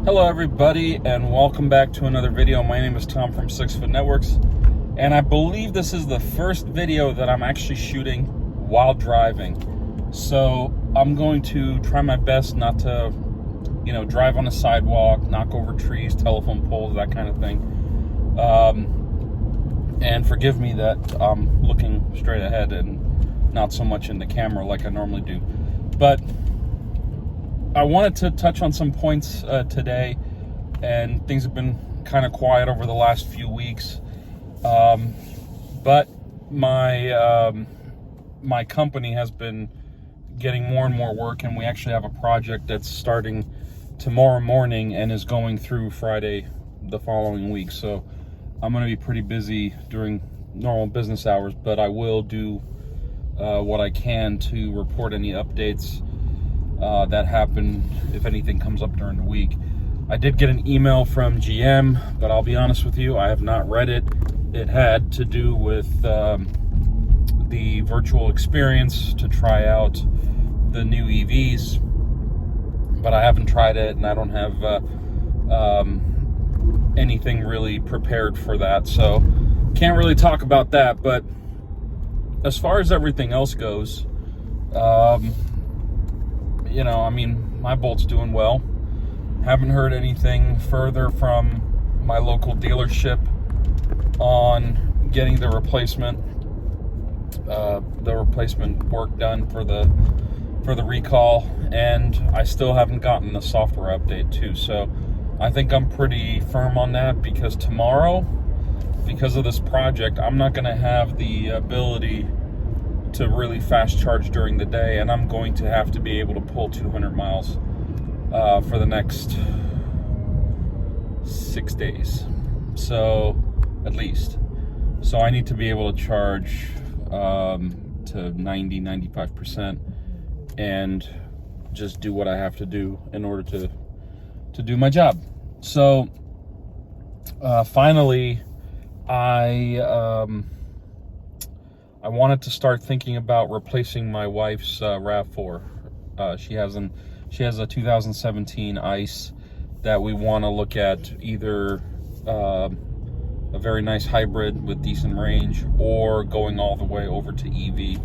Hello everybody, and welcome back to another video. My name is Tom from 6 Foot Networks, and I believe this is the first video that I'm actually shooting while driving. So I'm going to try my best not to, drive on a sidewalk, knock over trees, telephone poles, that kind of thing. And forgive me that I'm looking straight ahead and not so much in the camera like I normally do. But I wanted to touch on some points today, and things have been kind of quiet over the last few weeks. But my company has been getting more and more work, and we actually have a project that's starting tomorrow morning and is going through Friday the following week. So I'm going to be pretty busy during normal business hours, but I will do what I can to report any updates that happen if anything comes up during the week. I did get an email from GM, but I'll be honest with you, I have not read it. It had to do with the virtual experience to try out the new EVs, but I haven't tried it, and I don't have anything really prepared for that, so can't really talk about that. But as far as everything else goes, my Bolt's doing well. Haven't heard anything further from my local dealership on getting the replacement work done for the recall, and I still haven't gotten the software update too. So I think I'm pretty firm on that, because tomorrow, because of this project, I'm not going to have the ability to really fast charge during the day, and I'm going to have to be able to pull 200 miles for the next 6 days, so at least. So I need to be able to charge to 95% and just do what I have to do in order to do my job. So finally, I wanted to start thinking about replacing my wife's RAV4. She has a 2017 ICE that we want to look at, either a very nice hybrid with decent range, or going all the way over to EV.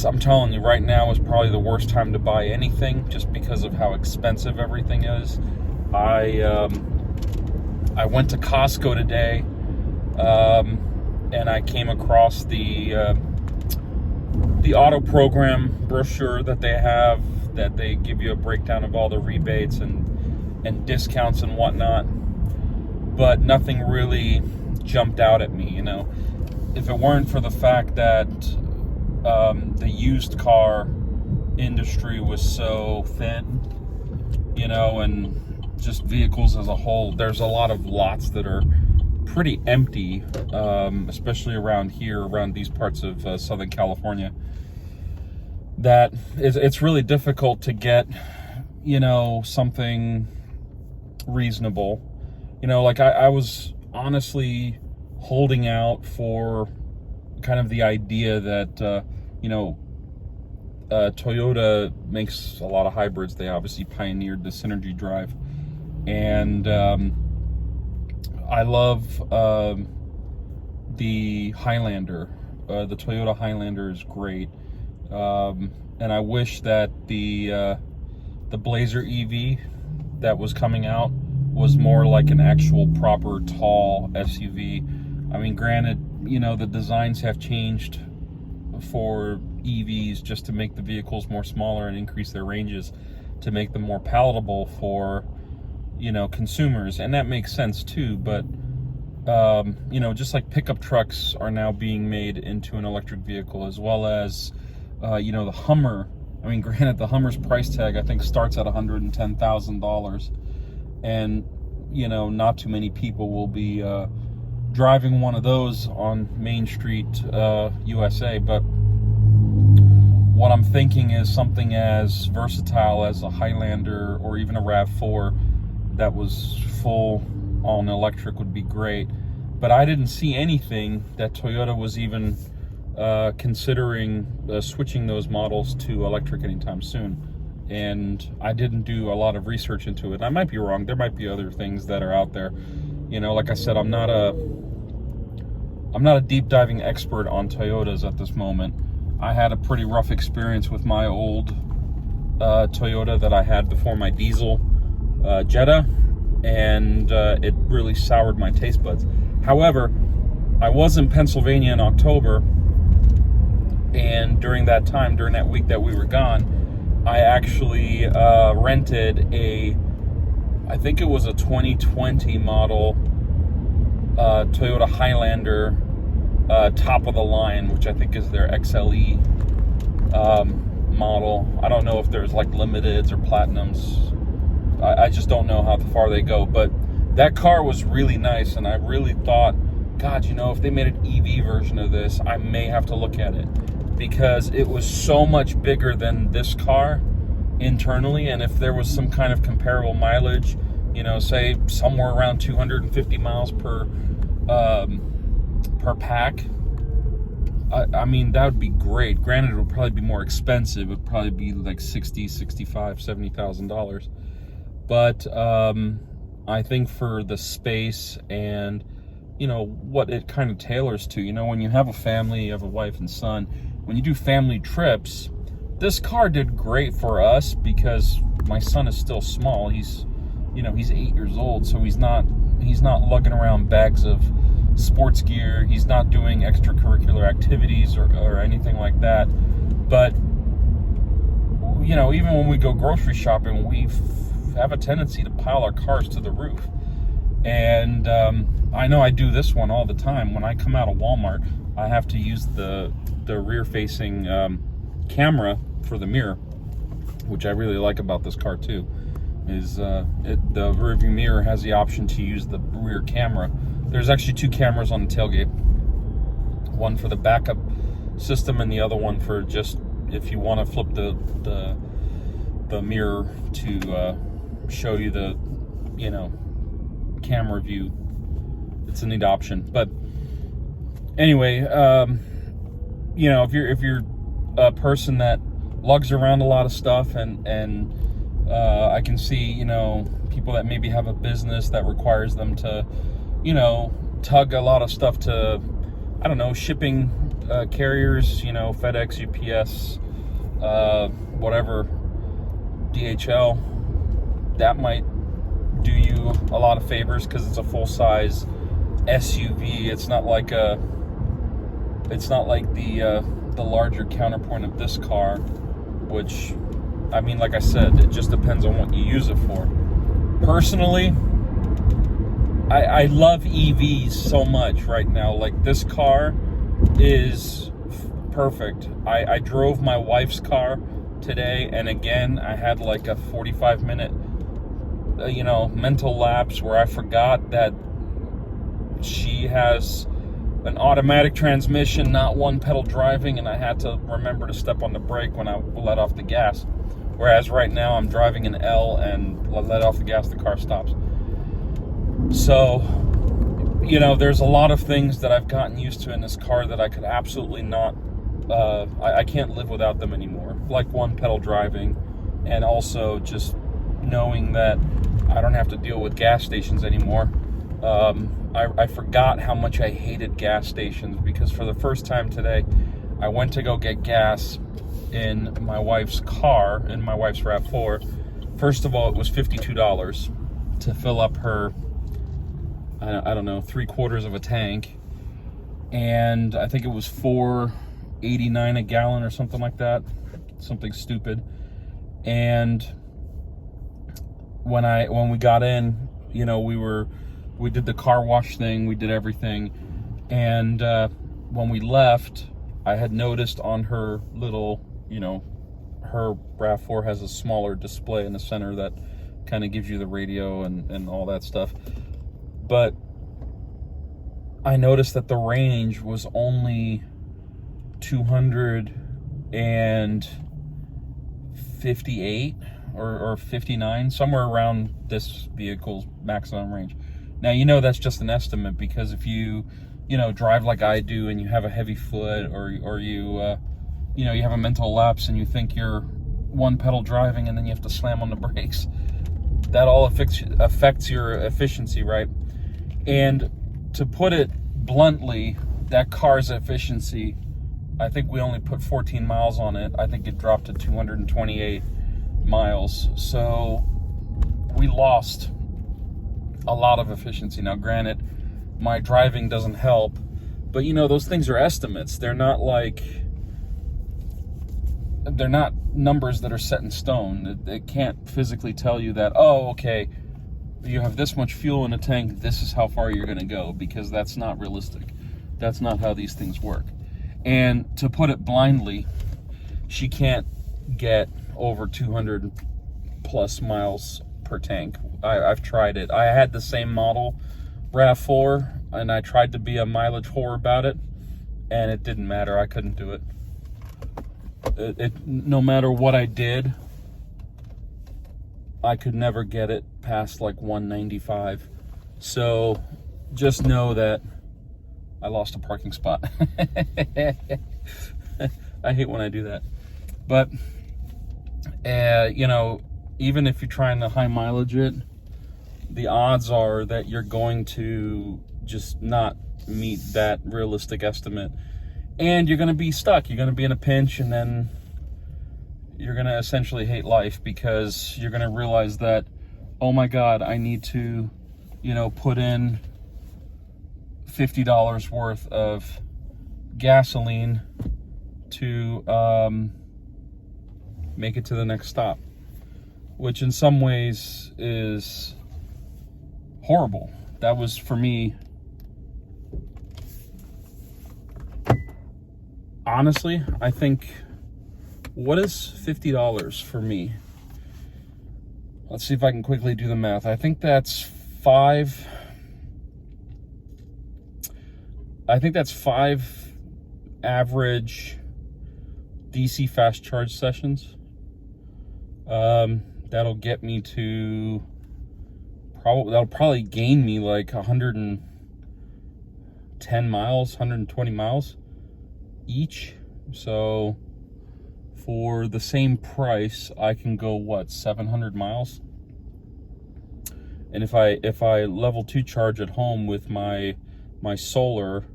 I'm telling you, right now is probably the worst time to buy anything, just because of how expensive everything is. I went to Costco today, and I came across the auto program brochure that they have, that they give you a breakdown of all the rebates and discounts and whatnot, but nothing really jumped out at me. If it weren't for the fact that the used car industry was so thin, and just vehicles as a whole, there's a lot of lots that are pretty empty, especially around these parts of Southern California, that it's really difficult to get, something reasonable. I was honestly holding out for kind of the idea that, Toyota makes a lot of hybrids. They obviously pioneered the Synergy drive, and I love the Highlander. The Toyota Highlander is great, and I wish that the Blazer EV that was coming out was more like an actual proper tall SUV. I mean, granted, the designs have changed for EVs just to make the vehicles more smaller and increase their ranges to make them more palatable for consumers, and that makes sense too. But just like pickup trucks are now being made into an electric vehicle, as well as the Hummer. I mean, granted, the Hummer's price tag I think starts at $110,000, and not too many people will be driving one of those on Main Street, USA. But what I'm thinking is something as versatile as a Highlander or even a RAV4 that was full on electric would be great. But I didn't see anything that Toyota was even considering switching those models to electric anytime soon. and I didn't do a lot of research into it. I might be wrong. There might be other things that are out there. You know, like I said, I'm not a deep diving expert on Toyotas at this moment. I had a pretty rough experience with my old Toyota that I had before my diesel Jetta, and it really soured my taste buds. However, I was in Pennsylvania in October, and during that time, during that week that we were gone, I actually rented I think it was a 2020 model Toyota Highlander, top of the line, which I think is their XLE model. I don't know if there's like limiteds or platinums. I just don't know how far they go, but that car was really nice, and I really thought, God, you know, if they made an EV version of this, I may have to look at it, because it was so much bigger than this car internally. And if there was some kind of comparable mileage, you know, say somewhere around 250 miles per pack, I mean, that would be great. Granted, it would probably be more expensive. It would probably be like $60,000, $65,000, $70,000. But I think for the space and, you know, what it kind of tailors to, you know, when you have a family, you have a wife and son, when you do family trips, this car did great for us, because my son is still small. He's, you know, he's 8 years old, so he's not lugging around bags of sports gear. He's not doing extracurricular activities or anything like that. But, you know, even when we go grocery shopping, we have a tendency to pile our cars to the roof. And I know I do this one all the time. When I come out of Walmart, I have to use the rear-facing camera for the mirror, which I really like about this car too. Is the rearview mirror has the option to use the rear camera. There's actually two cameras on the tailgate, one for the backup system and the other one for just if you want to flip the mirror to show you the, you know, camera view. It's a neat option. But anyway, you know, if you're a person that lugs around a lot of stuff, and I can see, you know, people that maybe have a business that requires them to, you know, tug a lot of stuff to, I don't know, shipping carriers, you know, FedEx, UPS, whatever, DHL, that might do you a lot of favors, because it's a full-size SUV. It's not like the larger counterpoint of this car, which, I mean, like I said, it just depends on what you use it for. Personally, I love EVs so much right now. Like, this car is perfect. I drove my wife's car today, and again, I had like a 45-minute you know, mental lapse where I forgot that she has an automatic transmission, not one pedal driving, and I had to remember to step on the brake when I let off the gas. Whereas right now I'm driving an L, and let off the gas, the car stops. So, you know, there's a lot of things that I've gotten used to in this car that I could absolutely not, I can't live without them anymore. Like one pedal driving, and also just knowing that I don't have to deal with gas stations anymore. I forgot how much I hated gas stations, because for the first time today, I went to go get gas in my wife's car, in my wife's RAV4. First of all, it was $52 to fill up her, I don't know, 3/4 of a tank. And I think it was $4.89 a gallon or something like that. Something stupid. And when we got in, you know, we did the car wash thing, we did everything, and when we left, I had noticed on her little, you know, her RAV4 has a smaller display in the center that kind of gives you the radio and all that stuff, but I noticed that the range was only 258 or 59, somewhere around this vehicle's maximum range. Now, you know, that's just an estimate, because if you know, drive like I do, and you have a heavy foot, or you, you know, you have a mental lapse and you think you're one pedal driving and then you have to slam on the brakes. That all affects your efficiency, right? And to put it bluntly, that car's efficiency, I think we only put 14 miles on it. I think it dropped to 228 miles. So we lost a lot of efficiency. Now, granted, my driving doesn't help, but you know, those things are estimates. They're not numbers that are set in stone. It can't physically tell you that, oh, okay, you have this much fuel in a tank, this is how far you're going to go, because that's not realistic. That's not how these things work. And to put it blindly, she can't get over 200 plus miles per tank. I've tried it. I had the same model, RAV4, and I tried to be a mileage whore about it, and it didn't matter. I couldn't do it. No matter what I did, I could never get it past like 195. So just know that I lost a parking spot. I hate when I do that. But, you know, even if you're trying to high mileage it, the odds are that you're going to just not meet that realistic estimate. And you're going to be stuck. You're going to be in a pinch, and then you're going to essentially hate life, because you're going to realize that, oh my God, I need to, you know, put in $50 worth of gasoline to make it to the next stop, which in some ways is horrible. That was, for me, honestly, I think, what is $50 for me? Let's see if I can quickly do the math. I think that's five average DC fast charge sessions. That'll get me to that'll probably gain me like 110 miles, 120 miles each. So for the same price, I can go, what, 700 miles? And if I level 2 charge at home with my solar,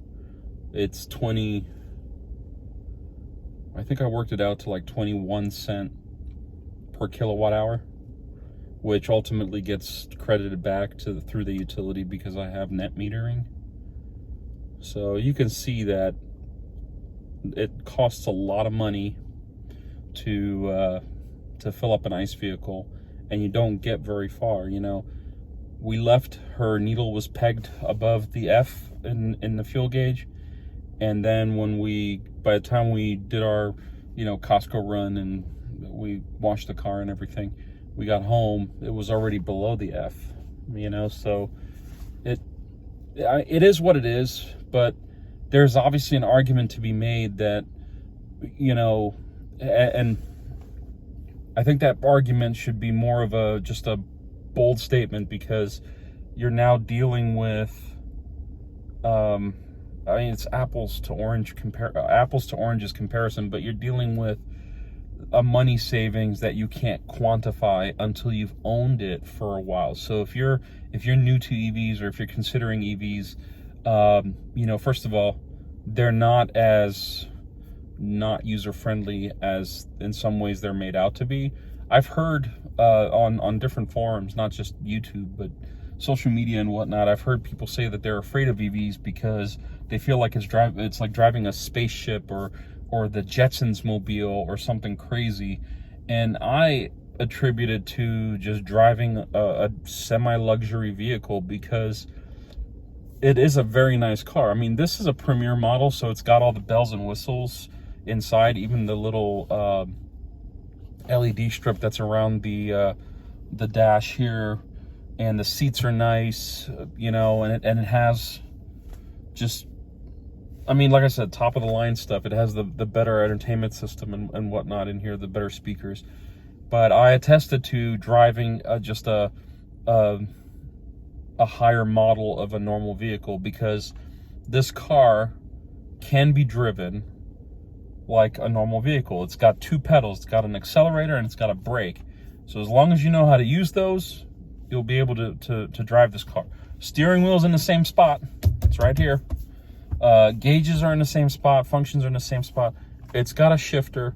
it's 20, I think I worked it out to like 21 cents per kilowatt hour, which ultimately gets credited back through the utility because I have net metering. So you can see that it costs a lot of money to fill up an ICE vehicle, and you don't get very far. You know, we left, her needle was pegged above the F in the fuel gauge, and then by the time we did our, you know, Costco run and we washed the car and everything, we got home, it was already below the F, you know. So it is what it is, but there's obviously an argument to be made that, you know, and I think that argument should be more of just a bold statement, because you're now dealing with, I mean, it's apples to oranges comparison, but you're dealing with a money savings that you can't quantify until you've owned it for a while. So if you're new to EVs, or if you're considering EVs, you know, first of all, they're not as not user-friendly as in some ways they're made out to be. I've heard on different forums, not just YouTube, but social media and whatnot, I've heard people say that they're afraid of EVs because they feel like it's like driving a spaceship or the Jetsons mobile or something crazy. And I attribute it to just driving a semi-luxury vehicle, because it is a very nice car. I mean, this is a premier model, so it's got all the bells and whistles inside, even the little LED strip that's around the dash here, and the seats are nice, you know, and it has just, I mean, like I said, top of the line stuff. It has the better entertainment system and whatnot in here, the better speakers. But I attested to driving just a higher model of a normal vehicle, because this car can be driven like a normal vehicle. It's got 2 pedals. It's got an accelerator and it's got a brake. So as long as you know how to use those, you'll be able to drive this car. Steering wheel's in the same spot. It's right here. Gauges are in the same spot. Functions are in the same spot. It's got a shifter.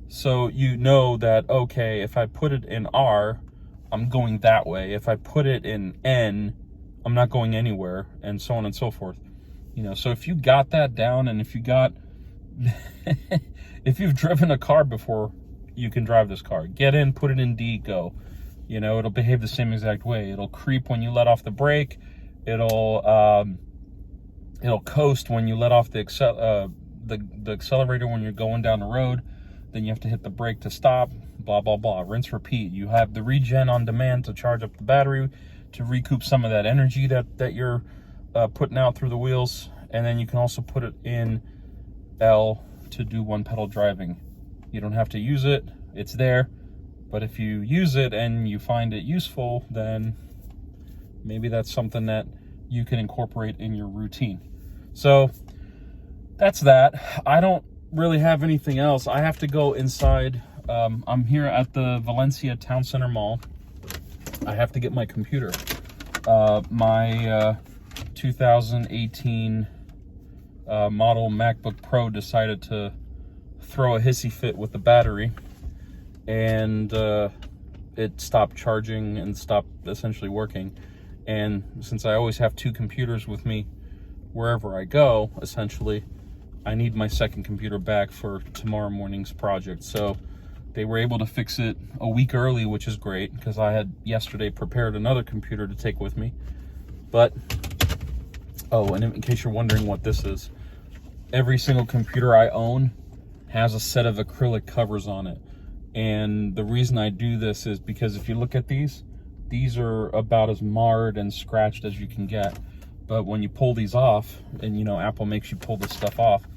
So you know that, okay, if I put it in R, I'm going that way. If I put it in N, I'm not going anywhere, and so on and so forth. You know, so if you got that down, and if you got, if you've driven a car before, you can drive this car. Get in, put it in D, go. You know, it'll behave the same exact way. It'll creep when you let off the brake. It'll coast when you let off the accelerator when you're going down the road. Then you have to hit the brake to stop, blah, blah, blah. Rinse, repeat. You have the regen on demand to charge up the battery, to recoup some of that energy that you're putting out through the wheels. And then you can also put it in L to do one pedal driving. You don't have to use it, it's there. But if you use it and you find it useful, then maybe that's something that you can incorporate in your routine. So that's that. I don't really have anything else. I have to go inside. I'm here at the Valencia Town Center Mall. I have to get my computer. My 2018 model MacBook Pro decided to throw a hissy fit with the battery, and it stopped charging and stopped essentially working. And since I always have 2 computers with me wherever I go, essentially, I need my second computer back for tomorrow morning's project. So they were able to fix it a week early, which is great, because I had yesterday prepared another computer to take with me. But, oh, and in case you're wondering what this is, every single computer I own has a set of acrylic covers on it. And the reason I do this is because if you look at these are about as marred and scratched as you can get. But when you pull these off, and you know, Apple makes you pull this stuff off,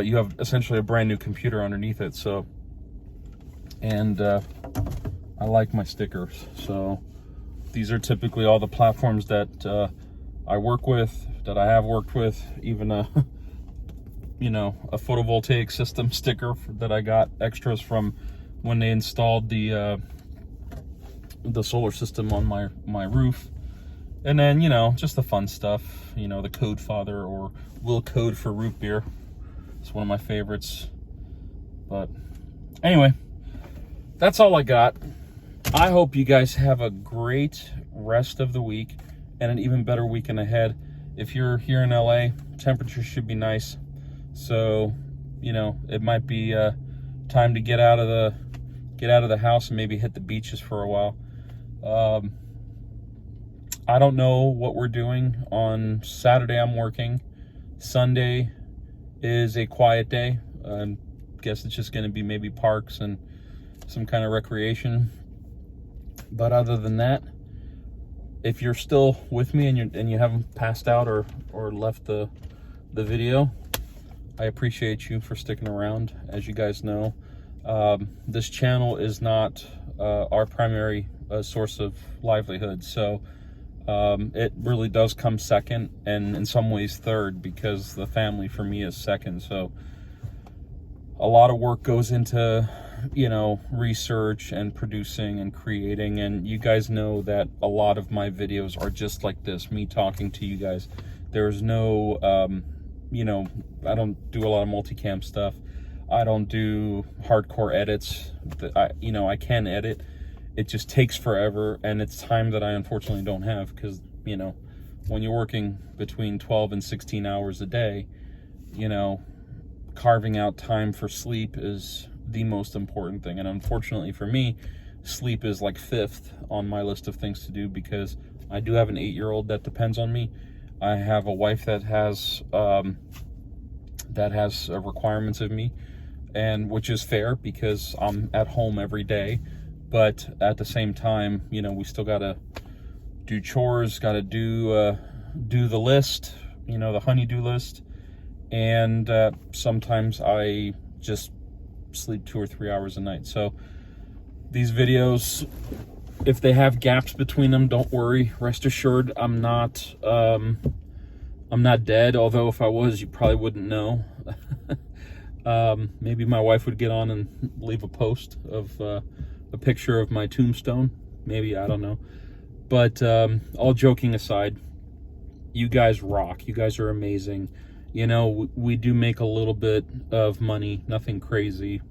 you have essentially a brand new computer underneath it. So, and I like my stickers. So these are typically all the platforms that I work with, that I have worked with, even a photovoltaic system sticker that I got extras from when they installed the solar system on my roof. And then, you know, just the fun stuff, you know, the Code Father, or Will Code for root beer. It's one of my favorites. But anyway, that's all I got. I hope you guys have a great rest of the week and an even better weekend ahead. If you're here in LA, temperatures should be nice. So, you know, it might be time to get out of the house and maybe hit the beaches for a while. I don't know what we're doing. On Saturday, I'm working. Sunday is a quiet day. I guess it's just going to be maybe parks and some kind of recreation. But other than that, if you're still with me and you haven't passed out or left the video, I appreciate you for sticking around. As you guys know, this channel is not our primary source of livelihood. So it really does come second, and in some ways third, because the family for me is second. So a lot of work goes into, you know, research and producing and creating, and you guys know that a lot of my videos are just like this, me talking to you guys. There's no you know, I don't do a lot of multicam stuff. I don't do hardcore edits. I can edit. It just takes forever, and it's time that I unfortunately don't have, because, you know, when you're working between 12 and 16 hours a day, you know, carving out time for sleep is the most important thing. And unfortunately for me, sleep is like 5th on my list of things to do, because I do have an 8-year-old that depends on me. I have a wife that has requirements of me, and which is fair, because I'm at home every day. But at the same time, you know, we still gotta do chores, gotta do the list, you know, the honey-do list. And sometimes I just sleep 2 or 3 hours a night. So these videos, if they have gaps between them, don't worry. Rest assured, I'm not dead. Although if I was, you probably wouldn't know. Maybe my wife would get on and leave a post of a picture of my tombstone. Maybe, I don't know. But all joking aside, you guys rock. You guys are amazing. You know, we do make a little bit of money, nothing crazy,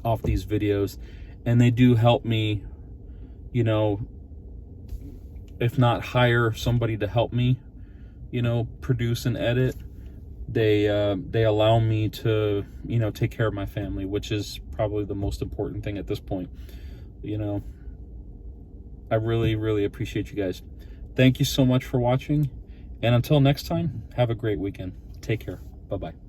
off these videos. And they do help me, you know, if not hire somebody to help me, you know, produce and edit, they allow me to, you know, take care of my family, which is probably the most important thing at this point. You know, I really, really appreciate you guys. Thank you so much for watching. And until next time, have a great weekend. Take care. Bye-bye.